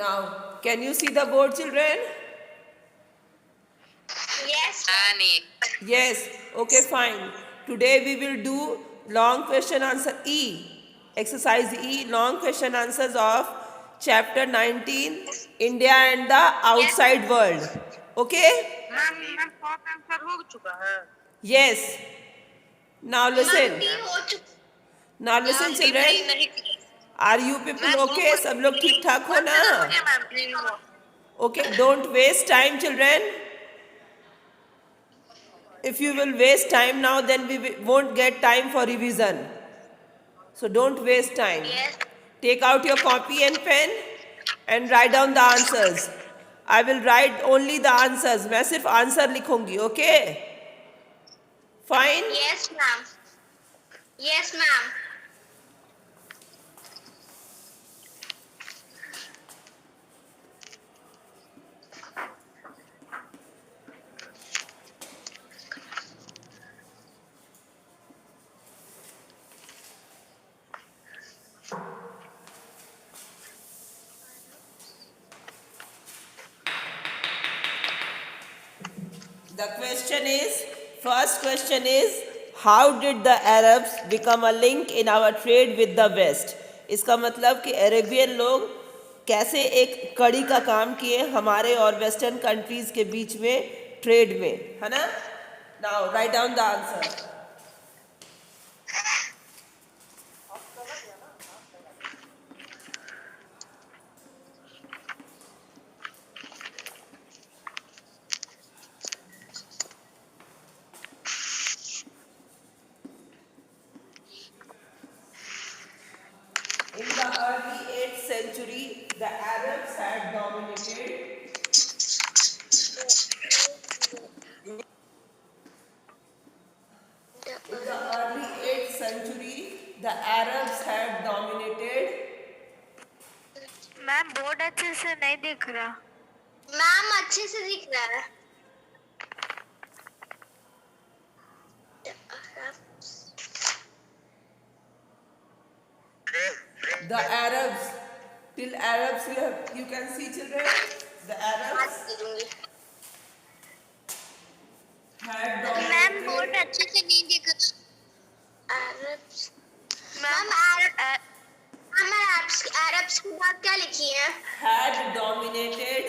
Now, can you see the board, children? Yes. Annie. Yes. Okay, fine. Today we will do long question answer E. Exercise E, long question answers of chapter 19, India and the outside world. Okay? Ma'am short answer हो चुका है। Yes. Now listen. Now listen, children. नहीं Are you people ma'am okay? सब लोग ठीक ठाक हो ना? मैम नहीं हुआ। Okay, don't waste time, children. If you will waste time now, then we won't get time for revision. So don't waste time. Yes. Take out your copy and pen and write down the answers. I will write only the answers. मैं सिर्फ answer लिखूंगी, okay? Fine? Yes, ma'am. Yes, ma'am. The first question is, how did the Arabs become a link in our trade with the West? इसका मतलब कि Arabian लोग कैसे एक कड़ी का काम किए हमारे और वेस्टर्न कंट्रीज के बीच में ट्रेड में, है ना? Now write down the answer. In the early 8th century, the Arabs had dominated. In the early 8th century, the Arabs had dominated. Ma'am board अच्छे से नहीं दिख रहा। मैम अच्छे से दिख रहा है। The Arabs, till Arabs you can see, children, the Arabs had ma'am dominated. Board अच्छे से नहीं दिख रहा। अरब्स। मैम अरब्स की बात क्या लिखी है? Had dominated.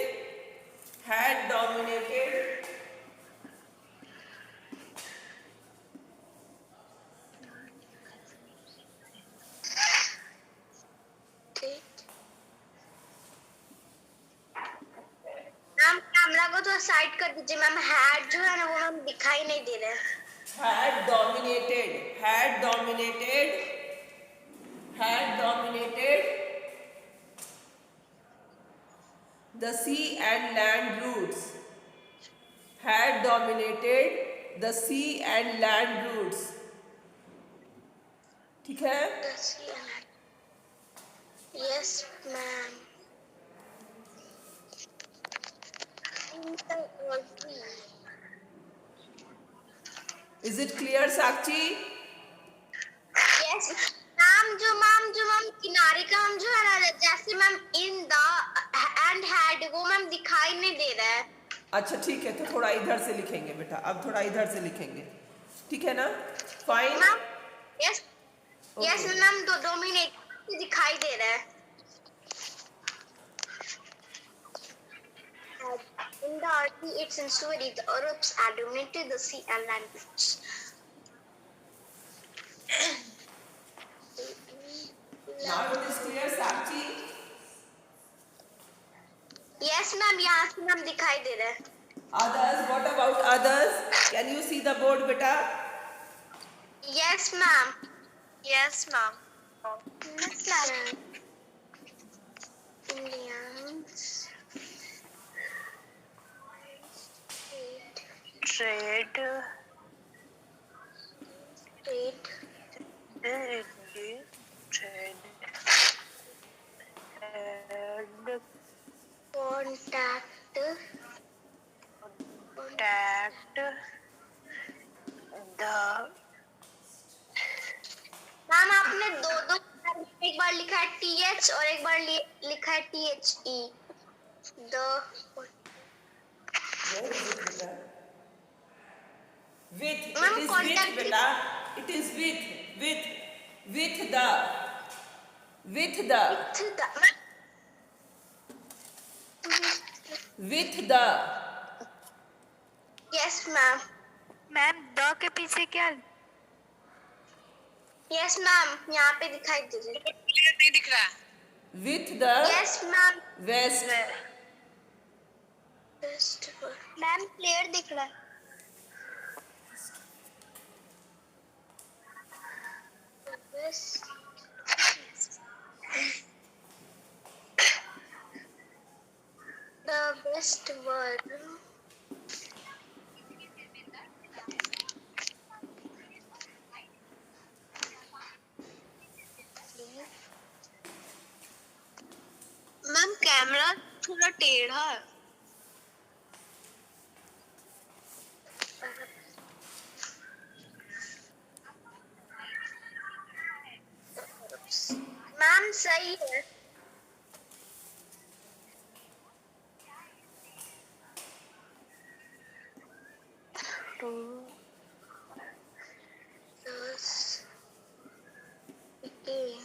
Had dominated. Ma'am camera को थोड़ा साइड कर दीजिए मैम। हैड जो है ना वो मैम दिखाई नहीं दे रहा है। Had dominated. Had dominated. Had dominated the sea and land routes. Had dominated the sea and land routes. ठीक है? Yes ma'am. Is it clear, Sakshi? Yes ma'am जो किनारे का मैम जो है ना जैसे ma'am in the end had वो मैम दिखाई नहीं दे रहा है। अच्छा ठीक है, तो थोड़ा इधर से लिखेंगे बेटा, अब थोड़ा इधर से लिखेंगे, ठीक है ना? Fine. Ma'am yes yes ma'am दो मिनट दिखाई दे रहा है। In the early 8th century, the Arabs had dominated the sea and land routes. Now it is clear, Sakshi? Yes, ma'am यहाँ से मैम दिखाई दे रहा है। Others, what about others? Can you see the board, beta? Yes, ma'am. Yes ma'am. Yes, ma'am. Indians. Trade Trade. Trade and Contact. Contact the. Ma'am आपने दो एक बार लिखा है TH और एक बार लिखा है THE। The Where is it, beta? With. Ma'am, It is with, contact beta. It is with the. With the. With the. Yes, ma'am. Ma'am the के पीछे क्या? Yes, ma'am. यहाँ पे दिखाई दे रही है. क्लियर नहीं दिख रहा है। With the Yes, ma'am. west. Ma'am clear दिख रहा है. West. The west world. Ma'am camera थोड़ा टेढ़ा है. मैम सही है. Thus became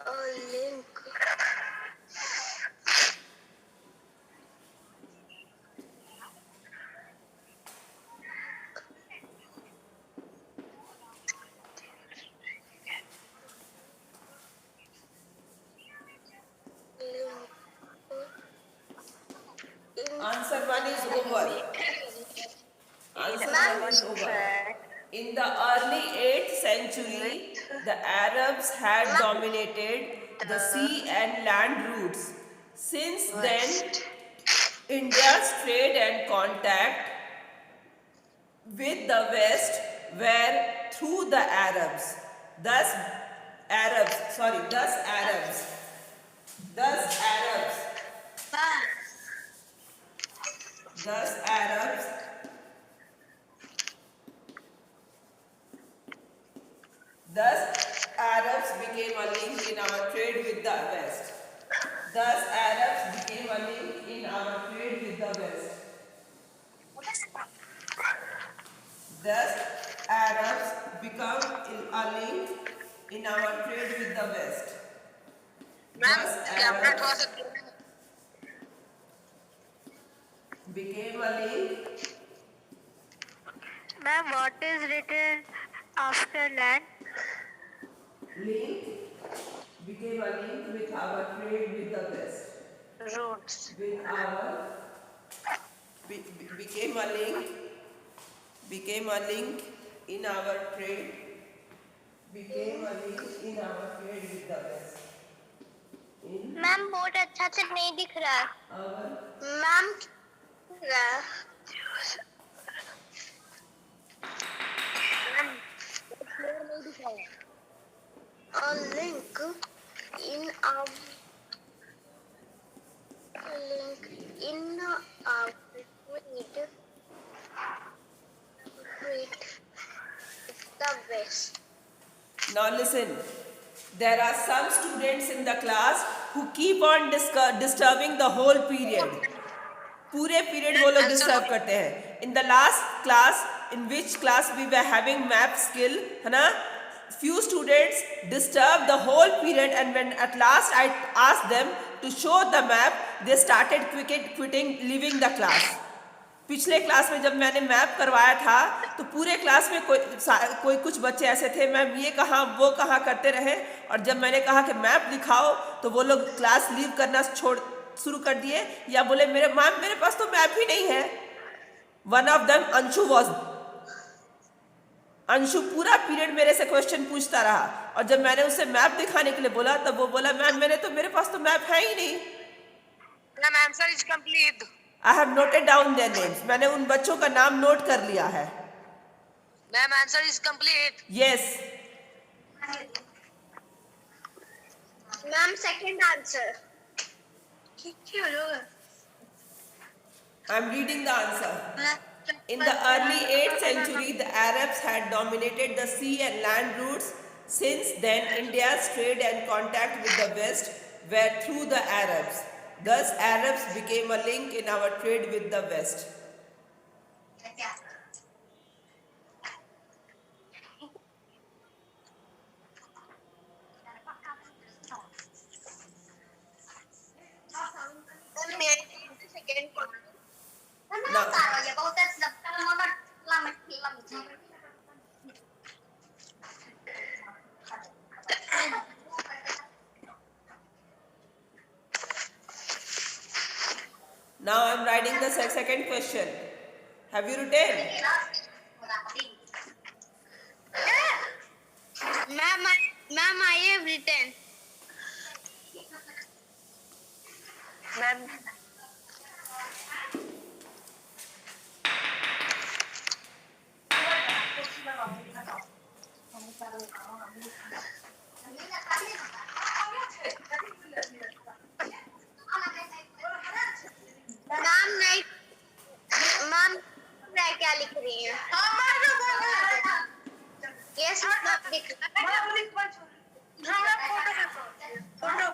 a link. Answer 1 is over. Answer 1 is over. In the early 8th century, the Arabs had dominated the sea and land routes. Since then, India's trade and contact with the West were through the Arabs. Thus, Arabs. Thus, Arabs became a link in our trade with the West. Thus, Arabs became a link in our trade with the West. Thus, Arabs become a link in our trade with the West. Ma'am Thus, camera Arabs थोड़ा सा टेढ़ा है। became a link. Ma'am what is written after land? Link became a link with our trade with the West. Roads. With our became a link in our trade. Became a link in our trade with the West. In ma'am board अच्छा से नहीं दिख रहा है. our ma'am a link in our trade with the West. Now listen, there are some students in the class who keep on disturbing the whole period. पूरे period वो लोग disturb करते हैं. In the last class, in which class we were having map skill, है ना? Few students disturbed the whole period, and when at last I asked them to show the map, they started quitting, leaving the class. पिछले class में जब मैंने map करवाया था तो पूरे क्लास में कोई कुछ बच्चे ऐसे थे, मैम ये कहाँ वो कहाँ करते रहे, और जब मैंने कहा कि मैप दिखाओ तो वो लोग क्लास लीव करना शुरू कर दिए, या बोले मेरे पास तो मैप ही नहीं है. वन ऑफ देम अंशु पूरा पीरियड मेरे से क्वेश्चन पूछता रहा, और जब मैंने उसे मैप दिखाने के लिए बोला तब वो बोला मैम मेरे पास तो मैप है ही नहीं. Ma'am answer is complete. I have noted down their names, मैंने उन बच्चों का नाम नोट कर लिया है. Ma'am answer is complete. Yes ma'am second answer क्या होगा? I am reading the answer. In the early 8th century, the Arabs had dominated the sea and land routes. Since then, India's trade and contact with the West were through the Arabs. Thus, Arabs became a link in our trade with the West. Then may I read the second question? Now, now I'm writing the second question. Have you written? Ma'am, I have written. Ma'am ma'am नहीं ma'am मैं क्या लिख रही हैं yes ma'am लिख photo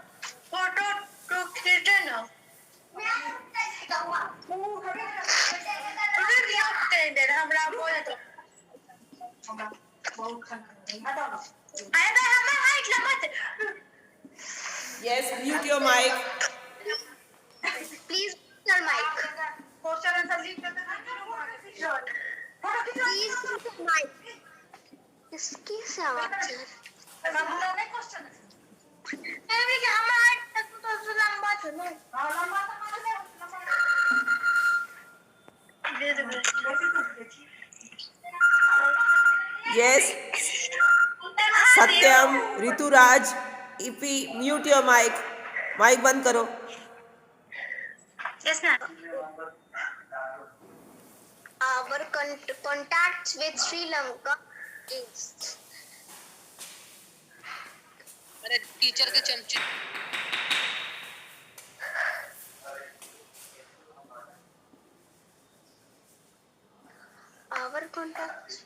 photo टू खींचे ना हमरा बोल तो अरे भाई हमें हाइट लमत Yes, mute your mic. Please sir mic question answer लिख देते प्लीज माइक इसकी आवाज नहीं क्वेश्चन अरे क्या हमारा तक तो लंबा था ना लंबा दे दे Yes, Satyam, Rituraj, Ipi, mute your mic. Mic बंद करो. Yes ma'am our contacts with Sri Lanka is अरे टीचर के चमचे our contacts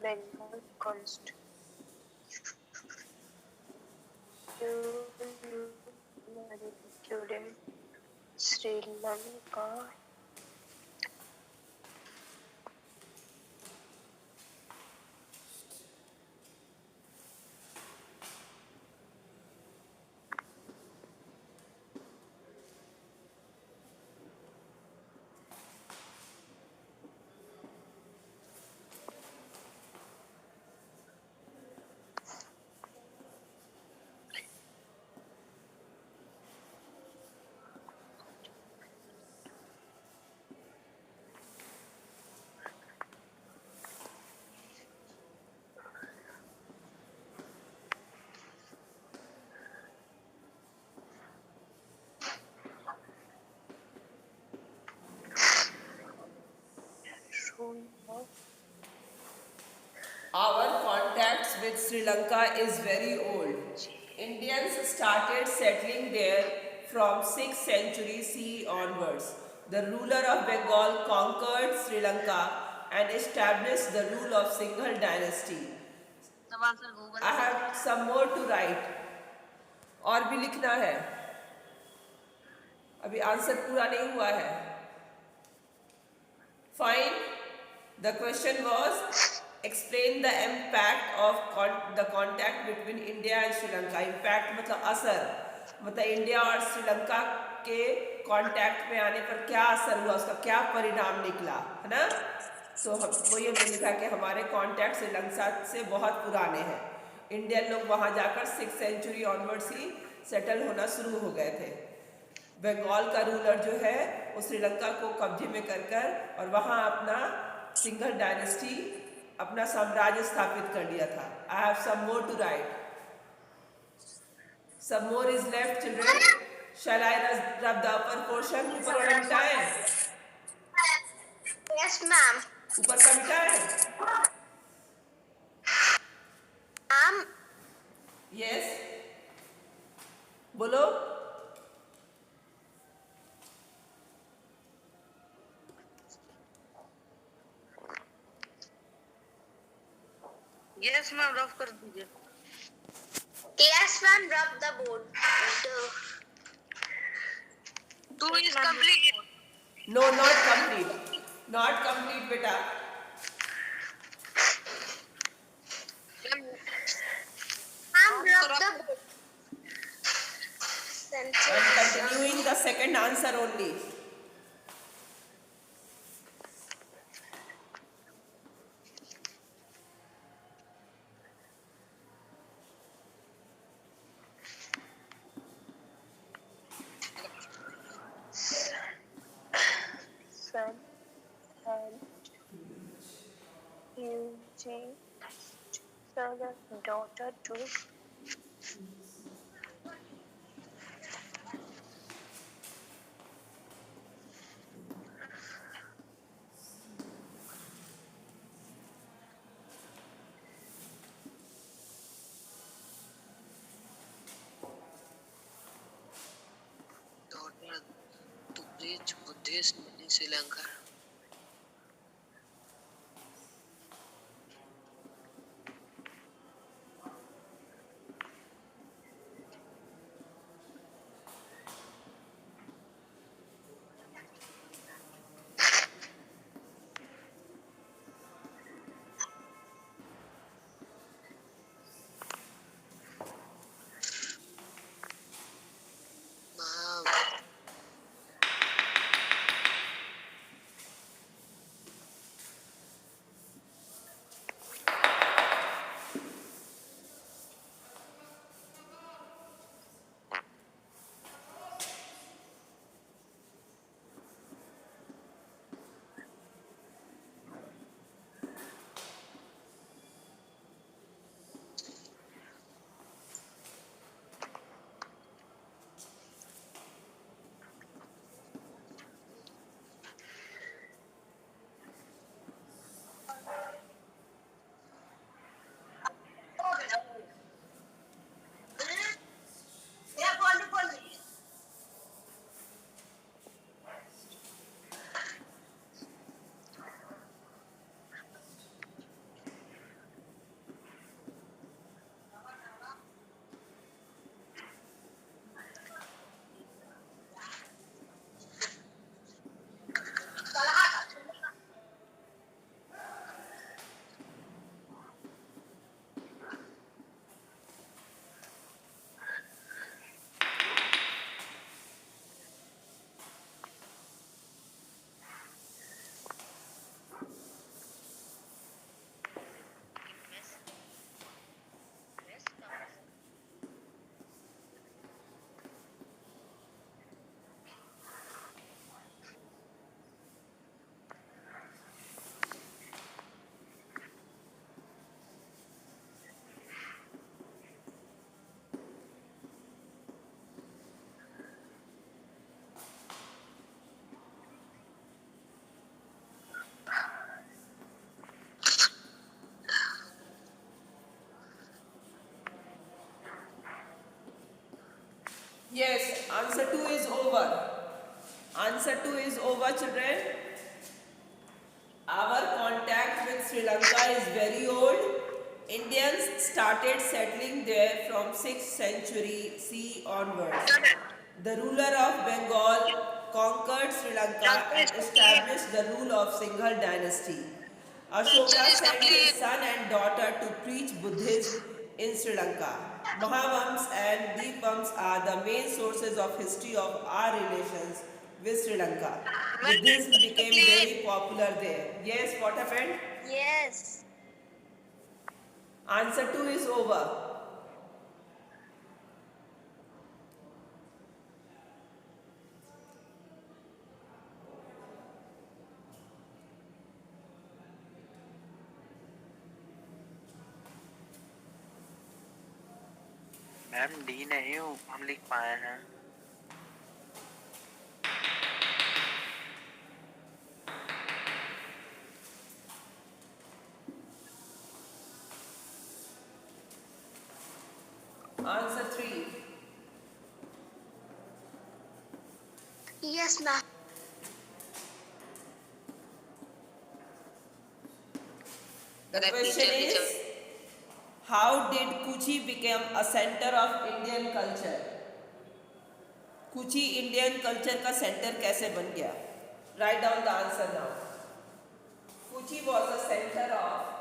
Bengal Constitution Sri Lanka Our contacts with Sri Lanka is very old. Indians started settling there from 6th century CE onwards. The ruler of Bengal conquered Sri Lanka and established the rule of Singhal dynasty. सब answer Google I have some more to write. और भी लिखना है, अभी answer पूरा नहीं हुआ है. Fine. The question was explain the impact of the contact between India and Sri Lanka. Impact मतलब असर, मतलब इंडिया और श्रीलंका के कांटेक्ट में आने पर क्या असर हुआ, उसका क्या परिणाम निकला, है ना. तो वो ये लिखा कि हमारे कांटेक्ट श्रीलंका से बहुत पुराने हैं. इंडियन लोग वहाँ जाकर 6th सेंचुरी ऑनवर्ड्स ही सेटल होना शुरू हो गए थे. बंगाल का रूलर जो है वो श्रीलंका को कब्जे में कर और वहाँ अपना सिंघल डायनेस्टी, अपना साम्राज्य स्थापित कर लिया था. I have some more to write. Some more is left children. Shall I rub the upper portion? ऊपर वाला मिटाएं, Yes, ma'am. ऊपर का मिटाएं. Ma'am, यस, बोलो. यस मैम रफ कर दीजिए. yes, ma'am. Rub the board. 2 is complete. No, not complete, not complete बेटा. Ma'am, rub the board. I am continuing the second answer only. Son and using son and daughter to daughter to reach Buddhist in Sri Lanka. Ma'am, Answer 2 is over. Answer 2 is over, children. Our contact with Sri Lanka is very old. Indians started settling there from 6th century CE onwards. The ruler of Bengal conquered Sri Lanka and established the rule of Singhal dynasty. Ashoka sent his son and daughter to preach Buddhism in Sri Lanka. Mahavams and Deepams are the main sources of history of our relations with Sri Lanka. Buddhism became very popular there. Yes, what happened? Yes. Answer 2 is over. Ma'am D नहीं हूँ हम लिख पाए हैं Answer 3. Yes, ma'am. The question is, how did Kochi become a center of Indian culture? Kochi Indian culture का center कैसे बन गया? Write down the answer now. Kochi was the center of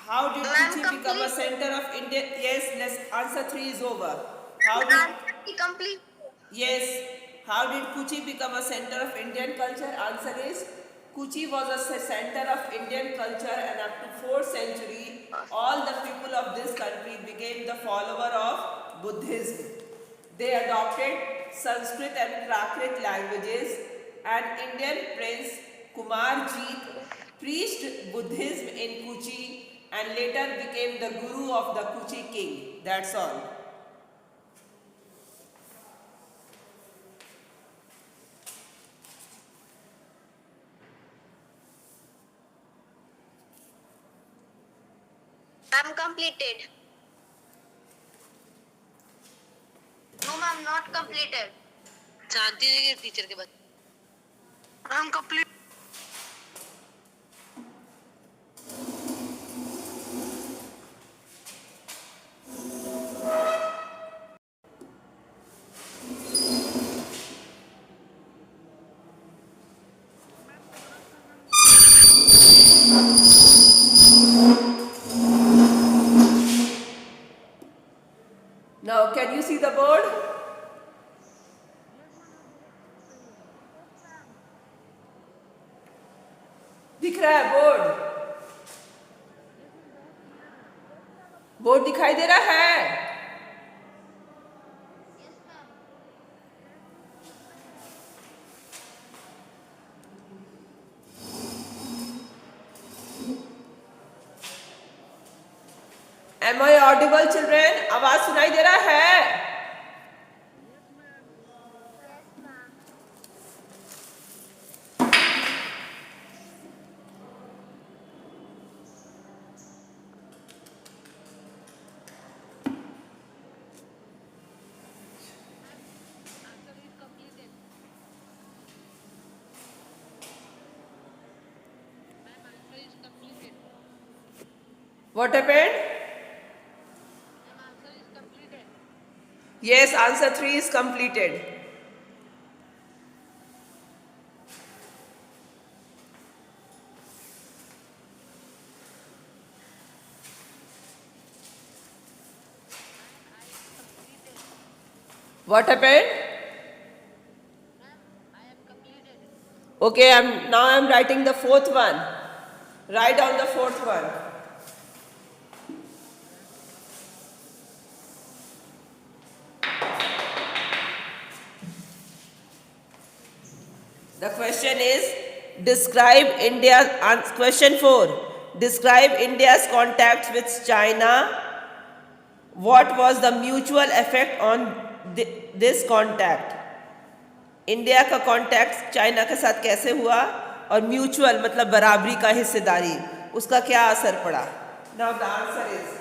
How did Ma'am, Kochi become a complete. center of India? Yes, let's answer 3 is over. How did Answer be complete. Yes. How did Kochi become a center of Indian culture? Answer is Kochi was a center of Indian culture, and up to 4th century, all the people of this country became the follower of Buddhism. They adopted Sanskrit and Prakrit languages, and Indian Prince Kumarjit preached Buddhism in Kochi and later became the guru of the Kochi king. That's all. I'm completed. No, ma'am, not completed. शांति देगी teacher के बाद I'm complete. Now, can you see the board? दिख रहा है board? Board दिखाई दे रहा है? Am I audible, children? आवाज सुनाई दे रहा है? What happened? Yes, answer 3 is completed. What happened? Okay, now I'm writing the 4th one. Write down the 4th one. The question is, describe question 4. Describe India's contacts with China. What was the mutual effect on this contact? India का contact China के साथ कैसे हुआ और mutual मतलब बराबरी का हिस्सेदारी उसका क्या असर पड़ा? Now the answer is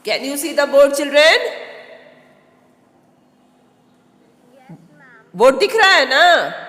Can you see the board, children? Yes, ma'am. Board दिख रहा है ना?